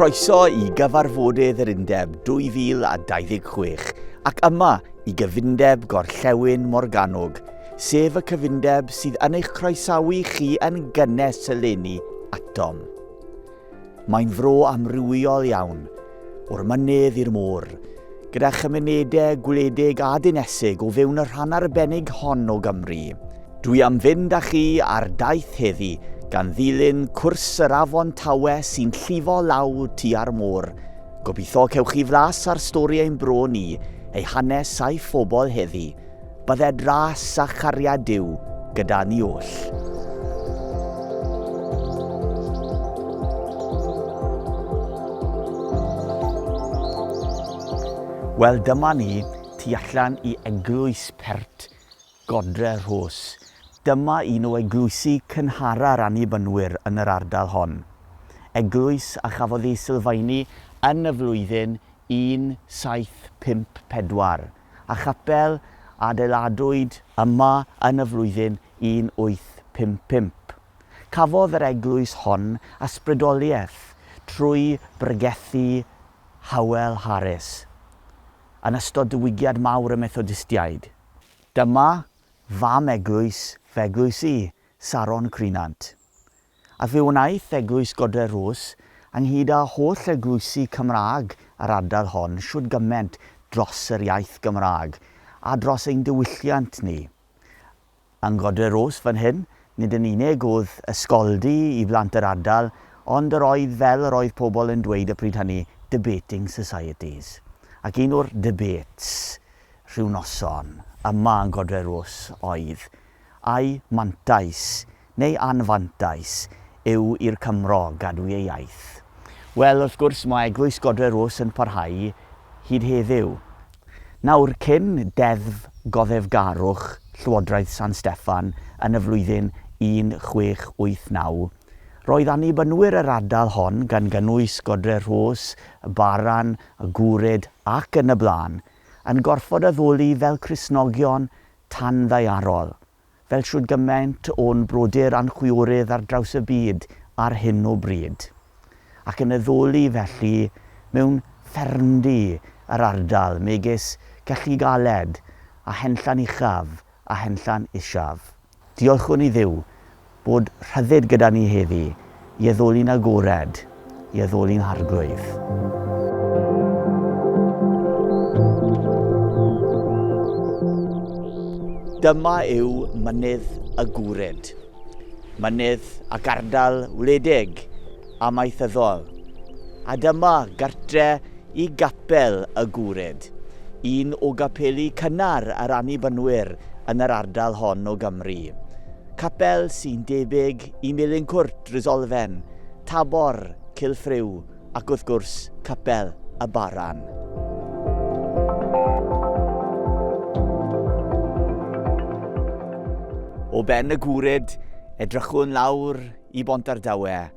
Croeso i Gyfarfodydd Undeb 2026 ac yma i Gyfundeb Gorllewin Morgannwg, sef y cyfundeb sydd yn eich croesawu chi yn gynnes eleni atom. Mae'n fro amrywiol iawn, o'r mynydd i'r môr, gyda chymunedau gwledig a dinesig o fewn y rhan arbennig hon o Gymru. Dwi am fynd â chi ar daith heddi gan ddilyn cwrs yr Fro Abertawe sy'n llifo law tua'r môr. Gobeithio cewch chi flas ar stori ein bro ni, ei hanes a'i phobl heddi. Byddai dras a chariad Duw gyda ni oll. Wel, dyma ni tu allan i eglwys pert Godre Rhos. Dyma un o eglwysi cynharaf annibynwyr yn yr ardal hon. Eglwys a chafodd ei sylfaeni yn y flwyddyn 1754 a chapel adeiladwyd yma yn y flwyddyn 1855. Cafodd yr eglwys hon ysbrydoliaeth trwy brygethu Hywel Harris yn ystod diwygiad mawr y Methodistiaid. Dyma fam eglwys fe eglwysi Saron Creunant. A fe wnaeth eglwys Godre Rhos ynghyd â holl eglwysi Cymraeg yr ardal hon siwr gymaint dros yr iaith Gymraeg a dros ein diwylliant ni. Yn Godre Rhos fan hyn, nid yn unig oedd ysgoldi i blant yr ardal, ond yr oedd fel yr oedd pobl yn dweud y pryd hynny, debating societies. Ac un o'r debates rhyw noson yma yn Godre Rhos oedd a'i mantais neu anfantais yw i'r Cymro gadw ei iaith. Wel, wrth gwrs, mae eglwys Godre Rhos yn parhau hyd heddiw. Nawr, cyn deddf goddefgarwch Llywodraeth San Steffan yn y flwyddyn 1689, roedd annibynwyr yr ardal hon gan gynnwys Godre Rhos, y Baran, y Gwrhyd ac yn y blaen, yn gorfod addoli fel Cristnogion tanddaearol, fel siwr gymaint o'n brodyr anchwiorydd ar draws y byd ar hyn o bryd. Ac yn addoli felly mewn ffermdy yr ardal megis gallu galed a henllan uchaf a henllan isaf. Diolchwn i Dduw bod rhyddid gyda ni heddi i addoli'n agored, i addoli'n harglwydd. Dyma yw mynydd y Gwrhyd, mynydd ac ardal wledig amaethyddol. A dyma gartre i gapel y Gwrhyd, un o gapeli cynnar yr annibynwyr yn yr ardal hon o Gymru. Capel sy'n debyg i Melyn Cwrt Rysolfen, Tabor, Cilfryw ac wrth gwrs capel y Baran. O ben y Gwrhyd, edrychwn lawr i Bont Ardawe,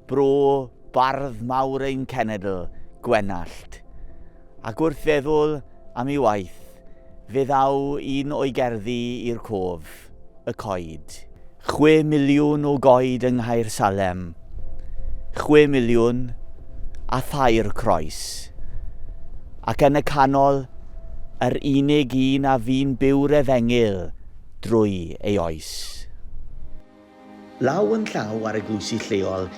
bro bardd mawr ein cenedl, Gwenallt. Ac wrth feddwl am ei waith, fe ddaw un o'i gerddi i'r cof, y coed. 6 miliwn o goed yng Nghaer Salem, 6 miliwn a thair croes. Ac yn y canol, yr unig un a fi'n byw'r efengil drwy ei oes. Law yn llaw ar eglwysi lleol,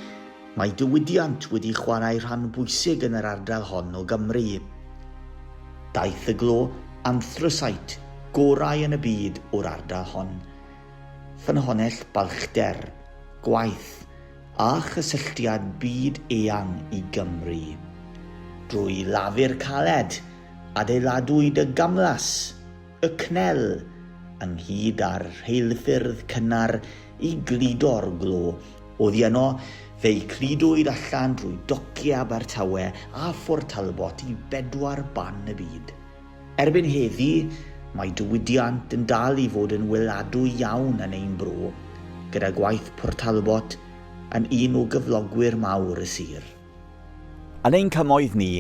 mae diwydiant wedi chwarae rhan bwysig yn yr ardal hon o Gymru. Daeth y glo anthrosite gorau yn y byd o'r ardal hon. Ffynhonnell balchder, gwaith a chysylltiad byd eang i Gymru. Drwy lafur caled, adeiladwyd y gamlas, y cnel, ynghyd â'r rheilffyrdd cynnar i gludo'r glo, oddi yno fe'i cludwyd allan drwy dociau Abertawe a Ffordd Talbot i 4 ban y byd. Erbyn heddi, mae diwydiant yn dal i fod yn weladwy iawn yn ein bro, gyda gwaith Port Talbot yn un o gyflogwyr mawr y sir. Yn ein cymoedd ni,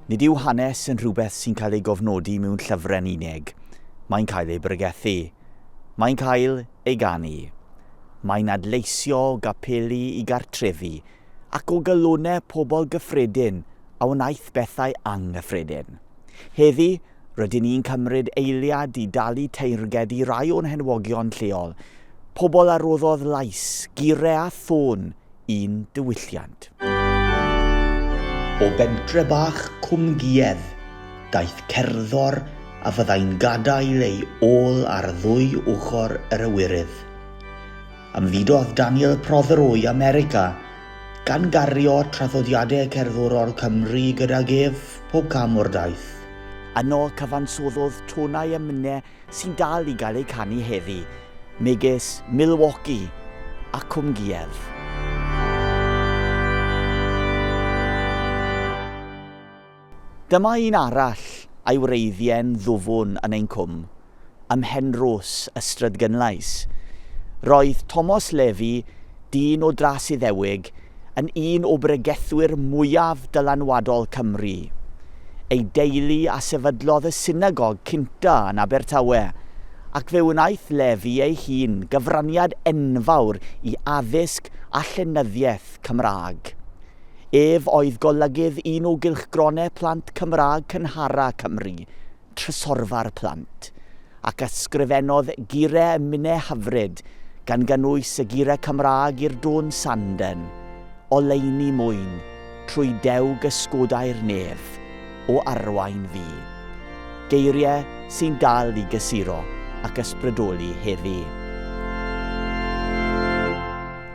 nid yw hanes yn rhywbeth sy'n cael ei gofnodi mewn llyfrau'n unig. Mae'n cael ei brygethu, mae'n cael ei ganu. Mae'n adleisio gapeli i gartrefi ac o galonau pobl gyffredin a wnaeth bethau anghyffredin. Heddi, rydyn ni'n cymryd eiliad i dalu teirged i rai o'n henwogion lleol, pobl a roddodd lais, gyrau a thôn un diwylliant. O bentre bach Cwm Guedd, daeth cerddor a fyddai'n gadael ei ôl ar ddwy ochr yr awyrydd. Ymfudodd Daniel Prothero i America, gan gario traddodiadau cerddorol Cymru gydag ef pob cam o'r daith. Yno cyfansoddodd tonau ymynau sy'n dal i gael eu canu heddi, megis Milwaukee a Cwm Guedd. Dyma un arall a'i wreiddiau'n ddwfwn yn ein cwm, ym Mhenrhos, Ystrad Gynlais. Roedd Thomas Levi, dyn o dras Iddewig, yn un o bregethwyr mwyaf dylanwadol Cymru. Ei deulu a sefydlodd y synagog cynta yn Abertawe, ac fe wnaeth Levi ei hun gyfraniad enfawr i addysg a llenyddiaeth Cymraeg. Ef oedd golygydd un o gylchgronau plant Cymraeg cynharaf Cymru, Trysorfa'r Plant, ac ysgrifennodd gyrau ymynau hyfryd gan gynnwys y gyrau Cymraeg i'r dôn Sanden, oleni mwyn, trwy dew gysgodau'r nef, o arwain fi. Geiriau sy'n dal i gysuro ac ysbrydoli heddi.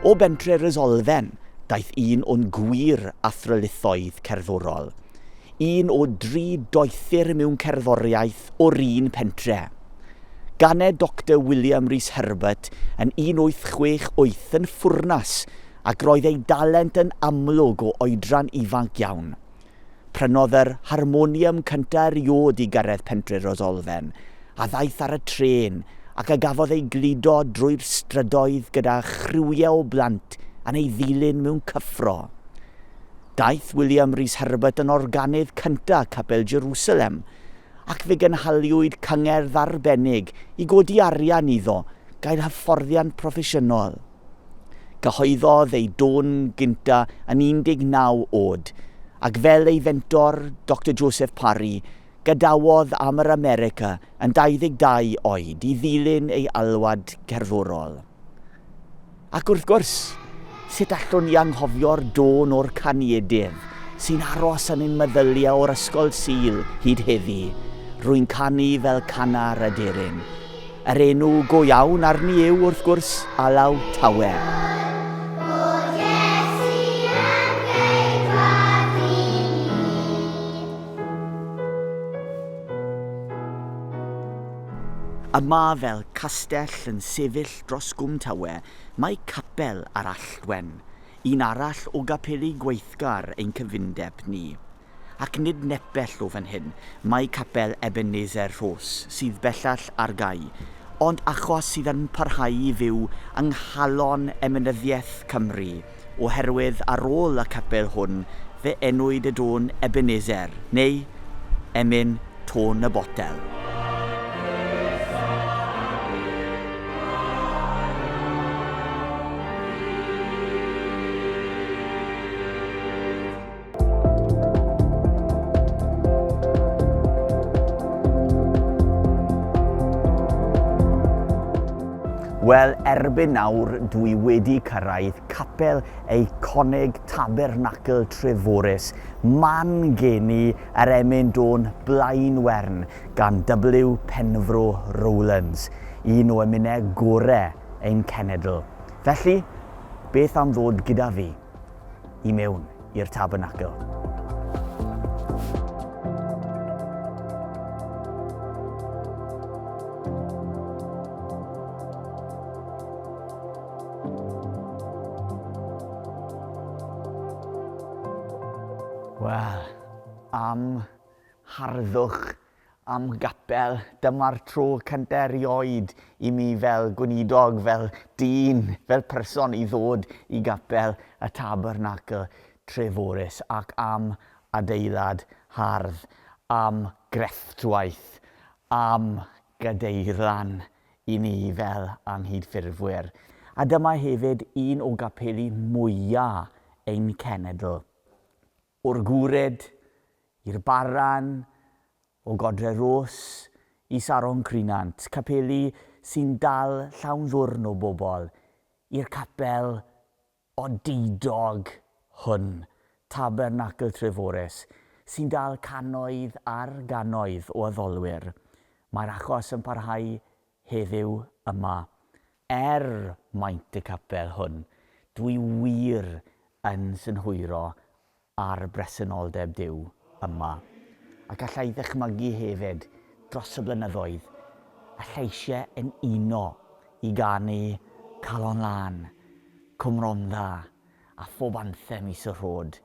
O bentre Rysolfen, daeth un o'n gwir athrylithoedd cerddorol. Un o 3 doethyr mewn cerddoriaeth o'r un pentre. Ganed Dr William Rhys Herbert yn 1868 yn ffwrnas ac roedd ei dalent yn amlwg o oedran ifanc iawn. Prynodd yr harmonium cyntaf eriod i gyrraedd pentre Rysolfen, a ddaeth ar y tren ac a gafodd ei gludo drwy'r strydoedd gyda chrywiau o blant yn ei ddilyn mewn cyffro. Daeth William Rhys Herbert yn organydd cyntaf Capel Jerusalem, ac fe gynhaliwyd cyngerdd arbennig i godi arian iddo gael hyfforddiant proffesiynol. Cyhoeddodd ei dôn gynta yn 19 oed, ac fel ei fentor Dr Joseph Parry, gadawodd am yr America yn 22 oed i ddilyn ei alwad cerddorol. Ac wrth gwrs, sut allwn ni anghofio'r dôn o'r Caniedydd sy'n aros yn ein meddyliau o'r ysgol Sul hyd heddi, rwy'n canu fel canar aderyn. Yr enw go iawn arni yw wrth gwrs Alaw Tawe. Yma fel castell yn sefyll dros Gwm Tawe, mae capel ar Allwen, un arall o gapeli gweithgar ein cyfundeb ni. Ac nid nepell o fan hyn, mae capel Ebenezer Rhos sydd bellach ar gau, ond achos sydd yn parhau i fyw yng nghalon ymneilltuaeth Cymru, oherwydd ar ôl y capel hwn fe enwyd y dôn Ebenezer, neu Emyn Tôn y Botel. Wel, erbyn nawr dwi wedi cyrraedd capel eiconig tabernacl Treforys, man geni yr emyn dôn Blaenwern gan W. Penfro Rowlands, un o emynau gorau ein cenedl. Felly, beth am ddod gyda fi i mewn i'r tabernacl? Wel, am harddwch, am gapel, dyma'r tro cyntaf erioed i mi fel gweinidog, fel dyn, fel person i ddod i gapel y tabernacl Treforys ac am adeilad hardd, am grefftwaith, am gadeirlan i ni fel anghydffurfwyr. A dyma hefyd un o gapeli mwyaf ein cenedl. O'r Gwrhyd i'r Baran, o Godre Rhos i Saron Creunant, chapeli sy'n dal llawn ddwrn o bobl, i'r capel odidog hwn, tabernacl Treforys, sy'n dal cannoedd ar gannoedd o addolwyr. Mae'r achos yn parhau heddiw yma. Maint y capel hwn, dwi wir yn synhwyro ar bresenoldeb Duw yma. Ac allai ddychmygu hefyd dros y blynyddoedd y lleisiau yn uno i ganu Calon Lan, Cwmron Dda a phob anthem is y rhod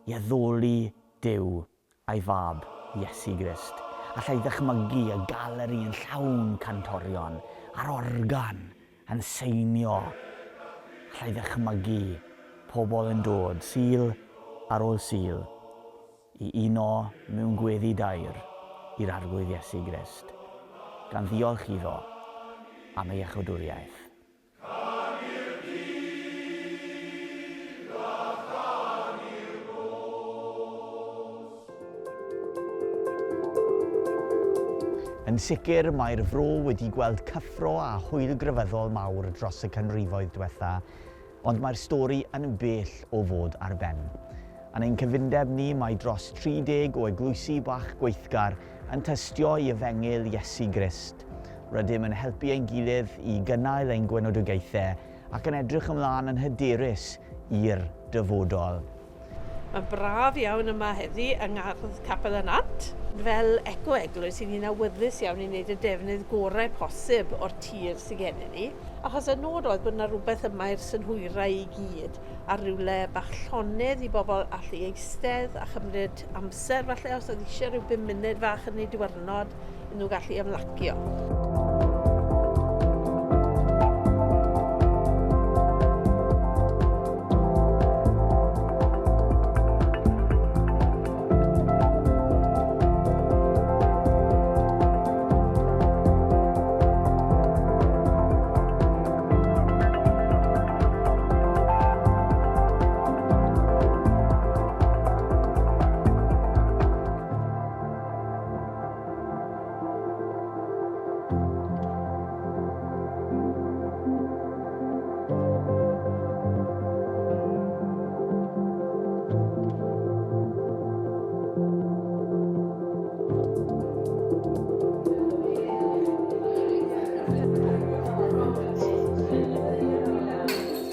i addoli Duw a'i fab Iesu Grist. Allai ddychmygu y galeri yn llawn cantorion a'r organ yn seinio. Allai ddychmygu pobl yn dod sul ar ôl sul i uno mewn gweddi dair i'r arglwydd Iesu Grist, gan ddiolch iddo am ei iechydwriaeth. Yn sicr, mae'r Fro wedi gweld cyffro a hwyl grefyddol mawr dros y canrifoedd diwetha, ond mae'r stori yn bell o fod ar ben. Yn ein cyfundeb ni, mae dros 30 o eglwysi bach gweithgar yn tystio i efengyl Iesu Grist. Rydym yn helpu ein gilydd i gynnal ein gweinidogaethau ac yn edrych ymlaen yn hyderus i'r dyfodol. Mae'n braf iawn yma heddi yng ngardd Capel y Nant. Fel eco-eglwys, sy'n ni'n awyddus iawn i wneud y defnydd gorau posib o'r tir sydd gennym ni. Achos y nod oedd bod yna rhywbeth yma i'r synhwyrau i gyd, a rhywle bach llonydd i bobl allu eistedd a chymryd amser falle os oedd eisiau rhyw 5 munud fach yn ei diwrnod i nhw gallu ymlacio.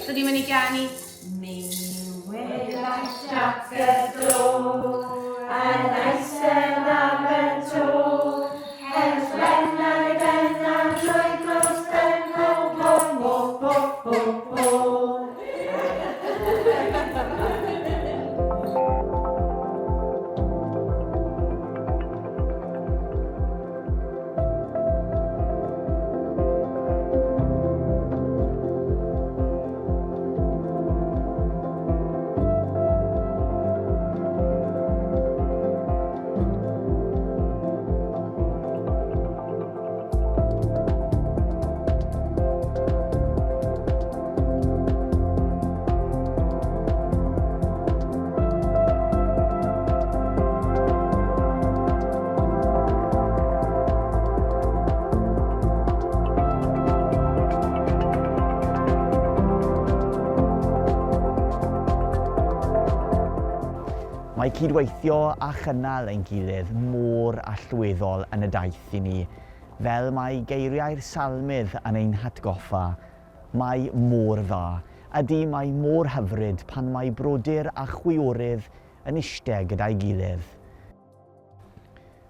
Rydym yn ei ganu. Miwelach siaced dro, a naisen am y to, hens bennau drwy glos bennau, ho, ho, ho, ho, ho. Mae cydweithio a chynnal ein gilydd mor allweddol yn y daith i ni, fel mae geiriau'r salmydd yn ein hatgoffa. Mae mor dda, ydy mae mor hyfryd pan mae brodyr a chwiorydd yn eistedd gyda'i gilydd.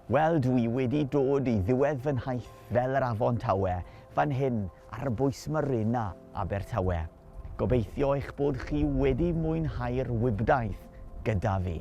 Wel, dwi wedi dod i ddiwedd fy nhaith fel yr Afon Tawe, fan hyn ar bwys Marina Abertawe. Gobeithio eich bod chi wedi mwynhau'r wybdaeth gyda fi.